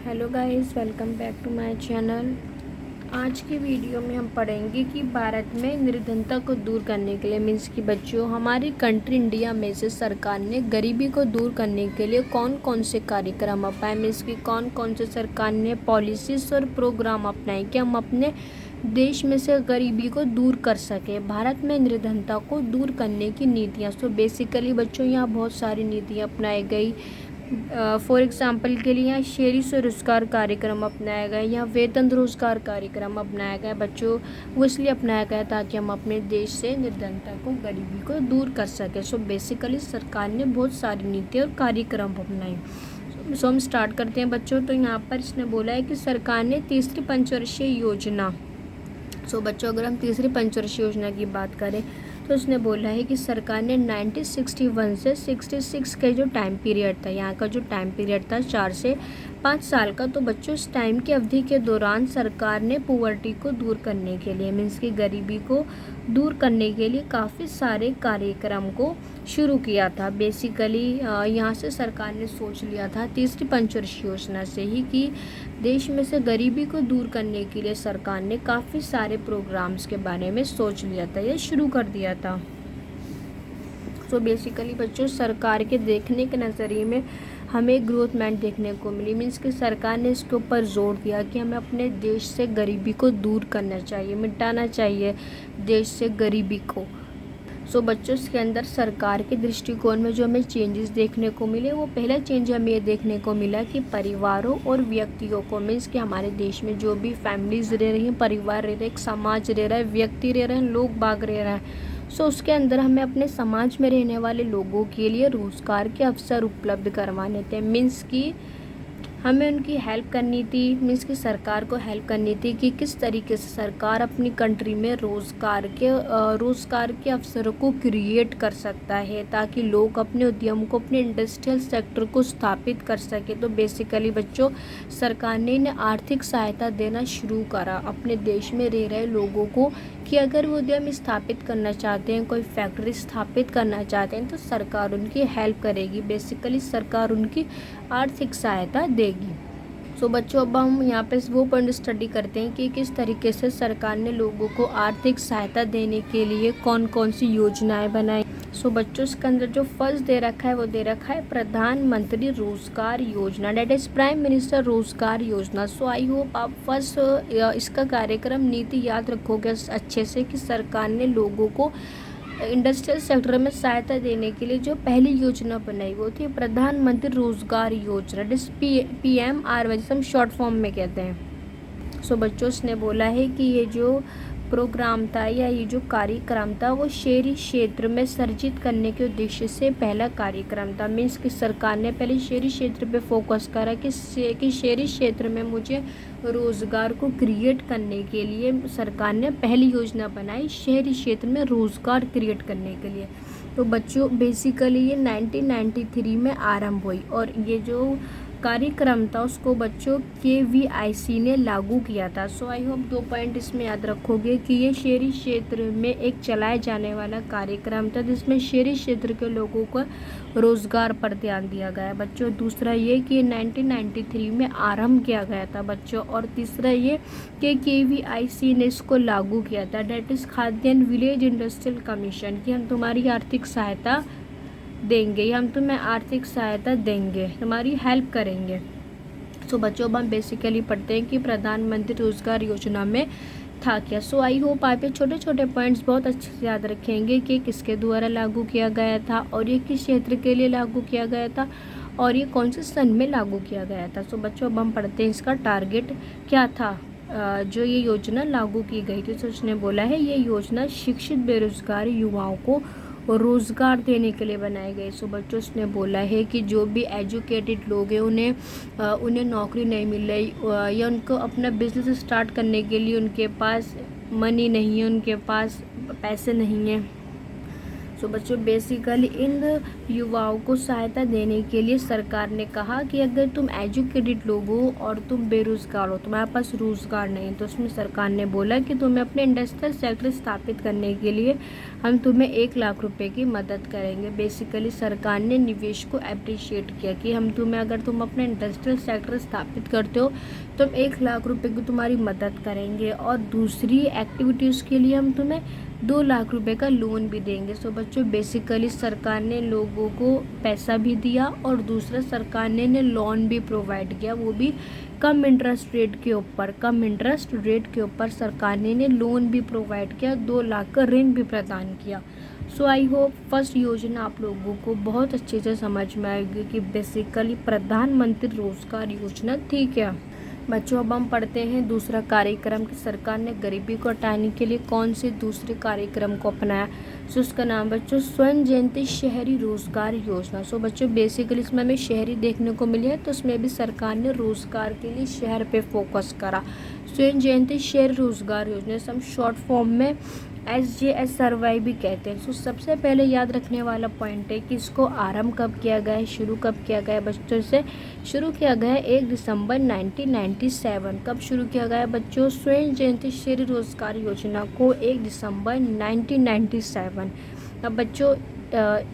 Hello guys, welcome back to my channel. आज की video में हम पढ़ेंगे कि भारत में निर्धनता को दूर करने के लिए मीन्स कि बच्चों हमारी कंट्री इंडिया में से सरकार ने गरीबी को दूर करने के लिए कौन कौन से कार्यक्रम अपनाए, मीन्स कि कौन कौन से सरकार ने पॉलिसीज़ और प्रोग्राम अपनाए कि हम अपने देश में से गरीबी को दूर कर सके। भारत में निर्धनता को दूर करने की नीतियाँ, सो बेसिकली बच्चों यहाँ बहुत सारी नीतियाँ अपनाई गई। फॉर एग्ज़ाम्पल के लिए यहाँ शहरी स्वरोजगार कार्यक्रम अपनाया गया, यहाँ वेतन रोजगार कार्यक्रम अपनाया गया। बच्चों वो इसलिए अपनाया गया ताकि हम अपने देश से निर्धनता को, गरीबी को दूर कर सकें। सो बेसिकली सरकार ने बहुत सारी नीति और कार्यक्रम अपनाए। सो हम स्टार्ट करते हैं बच्चों। तो यहाँ पर इसने बोला है कि सरकार ने तीसरी पंचवर्षीय योजना, सो बच्चों अगर हम तीसरी पंचवर्षीय योजना की बात करें तो उसने बोला है कि सरकार ने 1961 से 66 के जो टाइम पीरियड था, यहाँ का जो टाइम पीरियड था 4 से 5 साल का, तो बच्चों इस टाइम की अवधि के दौरान सरकार ने पुअर्टी को दूर करने के लिए मीन्स की गरीबी को दूर करने के लिए काफ़ी सारे कार्यक्रम को शुरू किया था। बेसिकली यहाँ से सरकार ने सोच लिया था तीसरी पंचवर्षीय योजना से ही कि देश में से गरीबी को दूर करने के लिए सरकार ने काफ़ी सारे प्रोग्राम्स के बारे में सोच लिया था, ये शुरू कर दिया था। सो बेसिकली बच्चों सरकार के देखने के नज़रिए में हमें ग्रोथमेंट देखने को मिली, मीन्स कि सरकार ने इसके ऊपर जोर दिया कि हमें अपने देश से गरीबी को दूर करना चाहिए, मिटाना चाहिए देश से गरीबी को। सो बच्चों इसके अंदर सरकार के दृष्टिकोण में जो हमें चेंजेस देखने को मिले, वो पहला चेंज हमें ये देखने को मिला कि परिवारों और व्यक्तियों को, मीन्स कि हमारे देश में जो भी फैमिलीज रह रही हैं, परिवार रह रहे हैं, एक समाज रह रहा है, व्यक्ति रह रहे हैं, लोग बाग रह रहा है, सो उसके अंदर हमें अपने समाज में रहने वाले लोगों के लिए रोज़गार के अवसर उपलब्ध करवाने थे। मीन्स कि हमें उनकी हेल्प करनी थी, मीन्स कि सरकार को हेल्प करनी थी कि किस तरीके से सरकार अपनी कंट्री में रोज़गार के अवसरों को क्रिएट कर सकता है ताकि लोग अपने उद्यम को, अपने इंडस्ट्रियल सेक्टर को स्थापित कर सके। तो बेसिकली बच्चों सरकार ने इन्हें आर्थिक सहायता देना शुरू करा अपने देश में रह रहे लोगों को कि अगर वो उद्यम स्थापित करना चाहते हैं, कोई फैक्ट्री स्थापित करना चाहते हैं, तो सरकार उनकी हेल्प करेगी। बेसिकली सरकार उनकी आर्थिक सहायता देगी। सो बच्चों अब हम यहाँ पे वो पॉइंट स्टडी करते हैं कि किस तरीके से सरकार ने लोगों को आर्थिक सहायता देने के लिए कौन कौन सी योजनाएं बनाई। सो बच्चों इसके अंदर जो फर्स्ट दे रखा है वो दे रखा है प्रधानमंत्री रोजगार योजना, डेट इज प्राइम मिनिस्टर रोजगार योजना। सो आई होप आप फर्स्ट इसका कार्यक्रम नीति याद रखोगे अच्छे से कि सरकार ने लोगों को इंडस्ट्रियल सेक्टर में सहायता देने के लिए जो पहली योजना बनाई वो थी प्रधानमंत्री रोजगार योजना, जिस PMRY जिसे हम शॉर्ट फॉर्म में कहते हैं। सो बच्चों उसने बोला है कि ये जो प्रोग्राम था या ये जो कार्यक्रम था वो शहरी क्षेत्र में सर्जित करने के उद्देश्य से पहला कार्यक्रम था। मीन्स कि सरकार ने पहले शहरी क्षेत्र पे फोकस करा कि शहरी क्षेत्र में मुझे रोज़गार को क्रिएट करने के लिए सरकार ने पहली योजना बनाई शहरी क्षेत्र में रोज़गार क्रिएट करने के लिए। तो बच्चों बेसिकली ये 1993 में आरंभ हुई और ये जो कार्यक्रम था उसको बच्चों KVIC ने लागू किया था। सो आई होप 2 पॉइंट इसमें याद रखोगे कि ये शहरी क्षेत्र में एक चलाया जाने वाला कार्यक्रम था जिसमें शहरी क्षेत्र के लोगों को रोज़गार पर ध्यान दिया गया बच्चों। दूसरा ये कि 1993 में आरंभ किया गया था बच्चों। और तीसरा ये कि KVIC ने इसको लागू किया था, डेट इज़ खाद्य एंड विलेज इंडस्ट्रियल कमीशन, कि हम तुम्हारी आर्थिक सहायता देंगे या हम तुम्हें आर्थिक सहायता देंगे, तुम्हारी हेल्प करेंगे। सो बच्चों अब हम बेसिकली पढ़ते हैं कि प्रधानमंत्री रोजगार योजना में था क्या। सो आई होप आप ये छोटे छोटे पॉइंट्स बहुत अच्छे से याद रखेंगे कि किसके द्वारा लागू किया गया था और ये किस क्षेत्र के लिए लागू किया गया था और ये कौन से सन में लागू किया गया था। सो बच्चों अब हम पढ़ते हैं इसका टारगेट क्या था जो ये योजना लागू की गई थी। तो उसने बोला है ये योजना शिक्षित बेरोजगार युवाओं को रोज़गार देने के लिए बनाए गए। सो बच्चों उसने बोला है कि जो भी एजुकेटेड लोग हैं उन्हें नौकरी नहीं मिल रही या उनको अपना बिजनेस स्टार्ट करने के लिए उनके पास मनी नहीं है, उनके पास पैसे नहीं हैं। सो बच्चों बेसिकली इन युवाओं को सहायता देने के लिए सरकार ने कहा कि अगर तुम एजुकेटेड लोग हो और तुम बेरोजगार हो, तुम्हारे पास रोजगार नहीं, तो उसमें सरकार ने बोला कि तुम्हें अपने इंडस्ट्रियल सेक्टर स्थापित करने के लिए हम तुम्हें 1 लाख रुपए की मदद करेंगे। बेसिकली सरकार ने निवेश को अप्रिशिएट किया कि हम तुम्हें, अगर तुम अपने इंडस्ट्रियल सेक्टर स्थापित करते हो तो हम 1 लाख रुपए की तुम्हारी मदद करेंगे, और दूसरी एक्टिविटीज़ के लिए हम तुम्हें 2 लाख रुपए का लोन भी देंगे। सो बच्चों बेसिकली सरकार ने लोगों को पैसा भी दिया और दूसरा सरकार ने लोन भी प्रोवाइड किया, वो भी कम इंटरेस्ट रेट के ऊपर सरकार ने लोन भी प्रोवाइड किया, 2 लाख का ऋण भी प्रदान किया। सो आई होप फर्स्ट योजना आप लोगों को बहुत अच्छे से समझ में आएगी कि बेसिकली प्रधानमंत्री रोजगार योजना थी क्या। बच्चों अब हम पढ़ते हैं दूसरा कार्यक्रम कि सरकार ने गरीबी को हटाने के लिए कौन से दूसरे कार्यक्रम को अपनाया। सो उसका नाम बच्चों स्वर्ण जयंती शहरी रोजगार योजना। सो बच्चों बेसिकली इसमें हमें शहरी देखने को मिली है, तो उसमें भी सरकार ने रोजगार के लिए शहर पे फोकस करा। स्वर्ण जयंती शहरी रोजगार योजना से हम शॉर्ट फॉर्म में SJSRY भी कहते हैं। सो सबसे पहले याद रखने वाला पॉइंट है कि इसको आरंभ कब किया गया है, शुरू कब किया गया है। बच्चों से शुरू किया गया है 1 दिसंबर 1997। कब शुरू किया गया है बच्चों? स्वर्ण जयंती शहरी रोजगार योजना को 1 दिसंबर 1997। अब बच्चों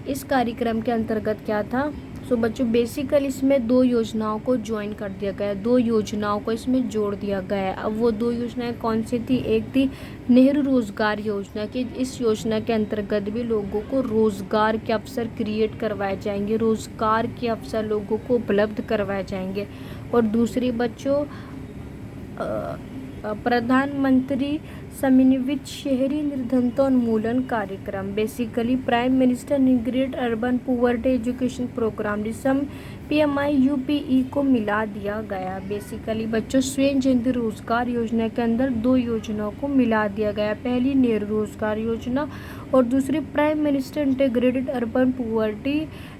इस कार्यक्रम के अंतर्गत क्या था? सो बच्चों बेसिकली इसमें 2 योजनाओं को ज्वाइन कर दिया गया है, 2 योजनाओं को इसमें जोड़ दिया गया है। अब वो 2 योजनाएं कौन सी थी? एक थी नेहरू रोजगार योजना कि इस योजना के अंतर्गत भी लोगों को रोजगार के अवसर क्रिएट करवाए जाएंगे, रोजगार के अवसर लोगों को उपलब्ध करवाए जाएंगे। और दूसरी बच्चों प्रधानमंत्री समन्वित शहरी निर्धनता उन्मूलन कार्यक्रम, basically prime minister integrated urban poverty education programme, जिसे हम PMI-UPE को मिला दिया गया। बेसिकली बच्चों स्वर्ण जयंती रोजगार योजना के अंदर 2 योजनाओं को मिला दिया गया, पहली नेहरू रोजगार योजना और दूसरी prime minister integrated urban poverty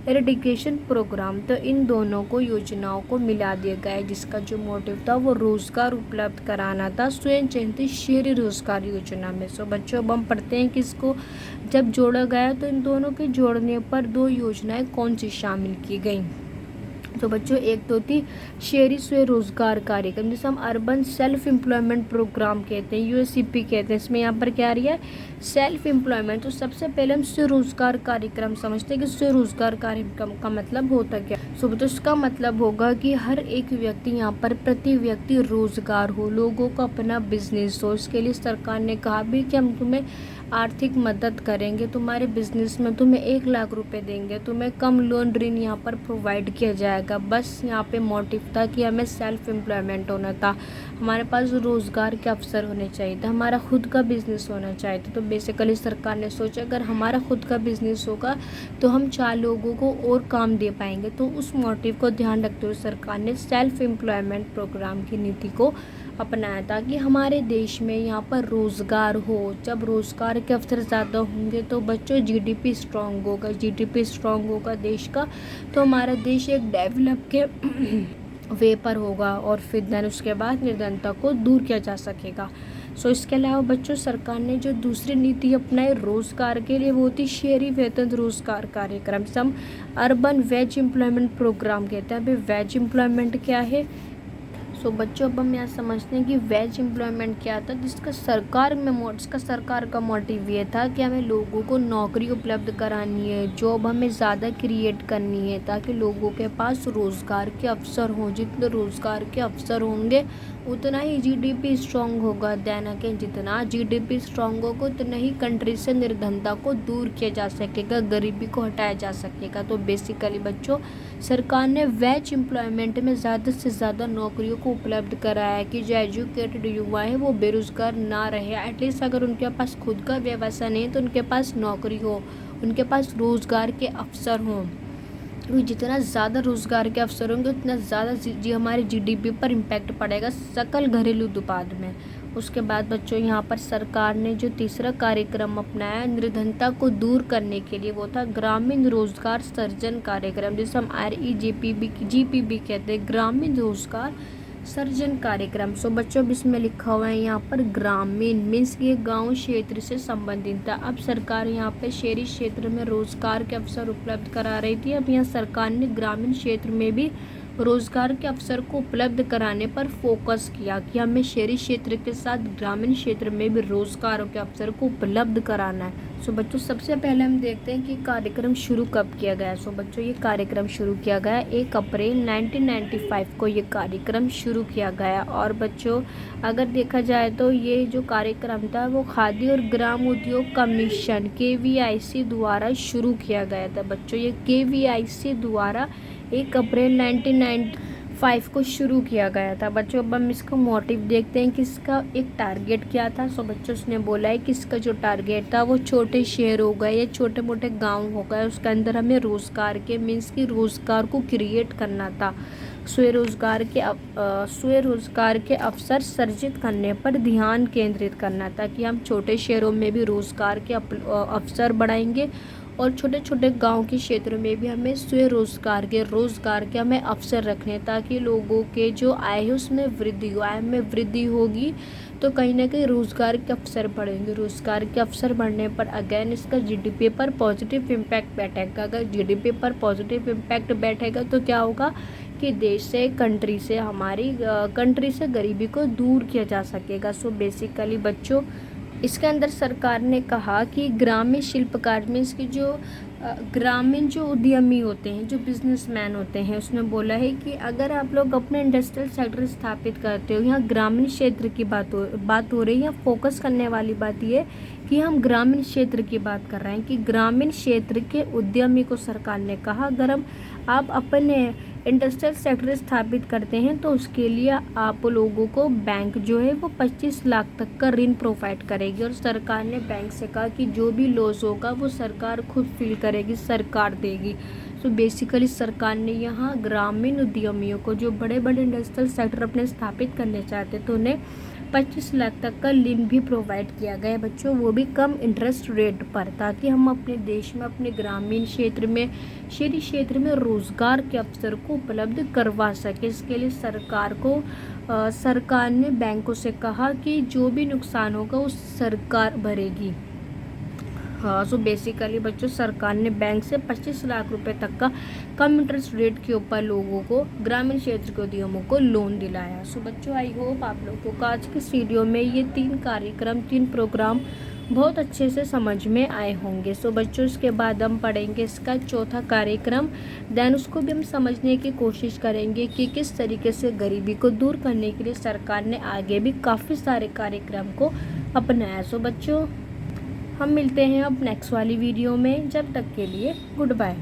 eradication programme. तो इन दोनों को योजनाओं को मिला दिया गया है, जिसका जो मोटिव था वो रोजगार उपलब्ध कराना था स्वर्ण जयंती शहरी रोजगार योजना में। सो बच्चों अब हम पढ़ते हैं कि इसको जब जोड़ा गया तो इन दोनों के जोड़ने पर 2 योजनाएं कौन सी शामिल की गई। तो बच्चों एक तो थी शहरी स्वरोजगार कार्यक्रम, जिसे हम अर्बन सेल्फ एम्प्लॉयमेंट प्रोग्राम कहते हैं, USEP कहते हैं। इसमें यहाँ पर क्या आ रही है? Self employment. तो सबसे पहले हम स्वरोजगार कार्यक्रम समझते हैं कि स्वरोजगार कार्यक्रम का मतलब होता क्या। सो तो इसका मतलब होगा कि हर एक व्यक्ति, यहाँ पर प्रति व्यक्ति रोजगार हो, लोगों का अपना बिजनेस हो। इसके लिए सरकार ने कहा भी कि हम तुम्हें आर्थिक मदद करेंगे, तुम्हारे बिजनेस में तुम्हें 1 लाख रुपए देंगे, तुम्हें कम लोन ऋण यहाँ पर प्रोवाइड किया जाएगा। बस यहाँ पे मोटिव था कि हमें सेल्फ एम्प्लॉयमेंट होना था, हमारे पास रोजगार के अवसर होने चाहिए थे, हमारा खुद का बिजनेस होना चाहिए था। तो बेसिकली सरकार ने सोचा अगर हमारा खुद का बिजनेस होगा तो हम 4 लोगों को और काम दे पाएंगे। तो उस मोटिव को ध्यान रखते हुए सरकार ने सेल्फ एम्प्लॉयमेंट प्रोग्राम की नीति को अपनाया ताकि हमारे देश में यहाँ पर रोज़गार हो। जब रोज़गार के अवसर ज़्यादा होंगे तो बच्चों GDP स्ट्रॉन्ग होगा, GDP स्ट्रॉन्ग होगा देश का, तो हमारा देश एक डेवलप के वे पर होगा और फिर देन उसके बाद निर्धनता को दूर किया जा सकेगा। सो इसके अलावा बच्चों सरकार ने जो दूसरी नीति अपनाई रोज़गार के लिए वो थी शहरी वेतन रोज़गार कार्यक्रम, सम अर्बन वेज एम्प्लॉयमेंट प्रोग्राम कहते हैं। अभी वेज एम्प्लॉयमेंट क्या है? सो बच्चों अब हम यहाँ समझते हैं कि वेज एम्प्लॉयमेंट क्या था, जिसका सरकार का मोटिव ये था कि हमें लोगों को नौकरी उपलब्ध करानी है, जॉब हमें ज़्यादा क्रिएट करनी है ताकि लोगों के पास रोज़गार के अवसर हों। जितने रोज़गार के अवसर होंगे उतना ही GDP स्ट्रॉन्ग होगा। देन अगेन जितना GDP स्ट्रॉन्ग होगा उतना ही कंट्री से निर्धनता को दूर किया जा सकेगा, गरीबी को हटाया जा सकेगा। तो बेसिकली बच्चों सरकार ने वेज एम्प्लॉयमेंट में ज़्यादा से ज़्यादा नौकरियों को उपलब्ध कराया है कि जो एजुकेटेड युवा हैं वो बेरोज़गार ना रहे। एटलीस्ट अगर उनके पास खुद का व्यवसाय नहीं तो उनके पास नौकरी हो, उनके पास रोज़गार के अवसर हों। क्योंकि जितना ज़्यादा रोज़गार के अवसर होंगे उतना ज़्यादा हमारे GDP पर इम्पैक्ट पड़ेगा सकल घरेलू उत्पाद में। उसके बाद बच्चों यहाँ पर सरकार ने जो तीसरा कार्यक्रम अपनाया निर्धनता को दूर करने के लिए वो था ग्रामीण रोजगार सृजन कार्यक्रम, जिसे हम GPB कहते हैं, ग्रामीण रोजगार सर्जन कार्यक्रम। सो बच्चों अब इसमें लिखा हुआ है यहाँ पर ग्रामीण मीन्स ये गांव क्षेत्र से संबंधित था। अब सरकार यहाँ पे शहरी क्षेत्र में रोजगार के अवसर उपलब्ध करा रही थी। अब यहाँ सरकार ने ग्रामीण क्षेत्र में भी रोजगार के अवसर को उपलब्ध कराने पर फोकस किया कि हमें शहरी क्षेत्र के साथ ग्रामीण क्षेत्र में भी रोजगार के अवसर को उपलब्ध कराना है। सो बच्चों सबसे पहले हम देखते हैं कि कार्यक्रम शुरू कब किया गया। सो बच्चों ये कार्यक्रम शुरू किया गया 1 अप्रैल 1995 को ये कार्यक्रम शुरू किया गया। और बच्चों अगर देखा जाए तो ये जो कार्यक्रम था वो खादी और ग्राम उद्योग कमीशन KVIC द्वारा शुरू किया गया था। बच्चों ये KVIC द्वारा 1 अप्रैल 1995 को शुरू किया गया था। बच्चों अब हम इसका मोटिव देखते हैं कि इसका एक टारगेट क्या था। सो बच्चों उसने बोला है कि इसका जो टारगेट था वो छोटे शहर हो गए या छोटे मोटे गांव हो गए, उसके अंदर हमें रोज़गार के मीन्स कि रोज़गार को क्रिएट करना था। स्वरोजगार के अवसर सर्जित करने पर ध्यान केंद्रित करना था कि हम छोटे शहरों में भी रोज़गार के अवसर बढ़ाएंगे और छोटे छोटे गांव के क्षेत्र में भी हमें रोज़गार के हमें अवसर रखने, ताकि लोगों के जो आय है उसमें वृद्धि हो। आय में वृद्धि होगी तो कहीं ना कहीं रोज़गार के अवसर बढ़ेंगे। रोज़गार के अवसर बढ़ने पर अगेन इसका GDP पर पॉजिटिव इम्पैक्ट बैठेगा। अगर GDP पर पॉजिटिव इम्पैक्ट बैठेगा तो क्या होगा कि देश से कंट्री से गरीबी को दूर किया जा सकेगा। सो बेसिकली बच्चों इसके अंदर सरकार ने कहा कि ग्रामीण शिल्पकार मीन्स की जो ग्रामीण जो उद्यमी होते हैं, जो बिजनेसमैन होते हैं, उसने बोला है कि अगर आप लोग अपने इंडस्ट्रियल सेक्टर स्थापित करते हो, यहाँ ग्रामीण क्षेत्र की बात हो रही है। फोकस करने वाली बात ये कि हम ग्रामीण क्षेत्र की बात कर रहे हैं कि ग्रामीण क्षेत्र के उद्यमी को सरकार ने कहा अगर आप अपने इंडस्ट्रियल सेक्टर स्थापित करते हैं तो उसके लिए आप लोगों को बैंक जो है वो 25 लाख तक का ऋण प्रोवाइड करेगी। और सरकार ने बैंक से कहा कि जो भी लॉस होगा वो सरकार खुद फील करेगी, सरकार देगी। तो बेसिकली सरकार ने यहाँ ग्रामीण उद्यमियों को जो बड़े बड़े इंडस्ट्रियल सेक्टर अपने स्थापित करने चाहते तो उन्हें 25 लाख तक का ऋण भी प्रोवाइड किया गया बच्चों, वो भी कम इंटरेस्ट रेट पर, ताकि हम अपने देश में अपने ग्रामीण क्षेत्र में शहरी क्षेत्र में रोज़गार के अवसर को उपलब्ध करवा सके। इसके लिए सरकार ने बैंकों से कहा कि जो भी नुकसान होगा वो सरकार भरेगी। हाँ, सो बेसिकली बच्चों सरकार ने बैंक से 25 लाख रुपए तक का कम इंटरेस्ट रेट के ऊपर लोगों को ग्रामीण क्षेत्र के उद्यमों को लोन दिलाया। सो बच्चों आई होप आप लोगों को आज के इस वीडियो में ये 3 प्रोग्राम बहुत अच्छे से समझ में आए होंगे। सो बच्चों इसके बाद हम पढ़ेंगे इसका चौथा कार्यक्रम, देन उसको भी हम समझने की कोशिश करेंगे कि किस तरीके से गरीबी को दूर करने के लिए सरकार ने आगे भी काफ़ी सारे कार्यक्रम को अपनाया। सो बच्चों हम मिलते हैं अब नेक्स्ट वाली वीडियो में, जब तक के लिए गुड बाय।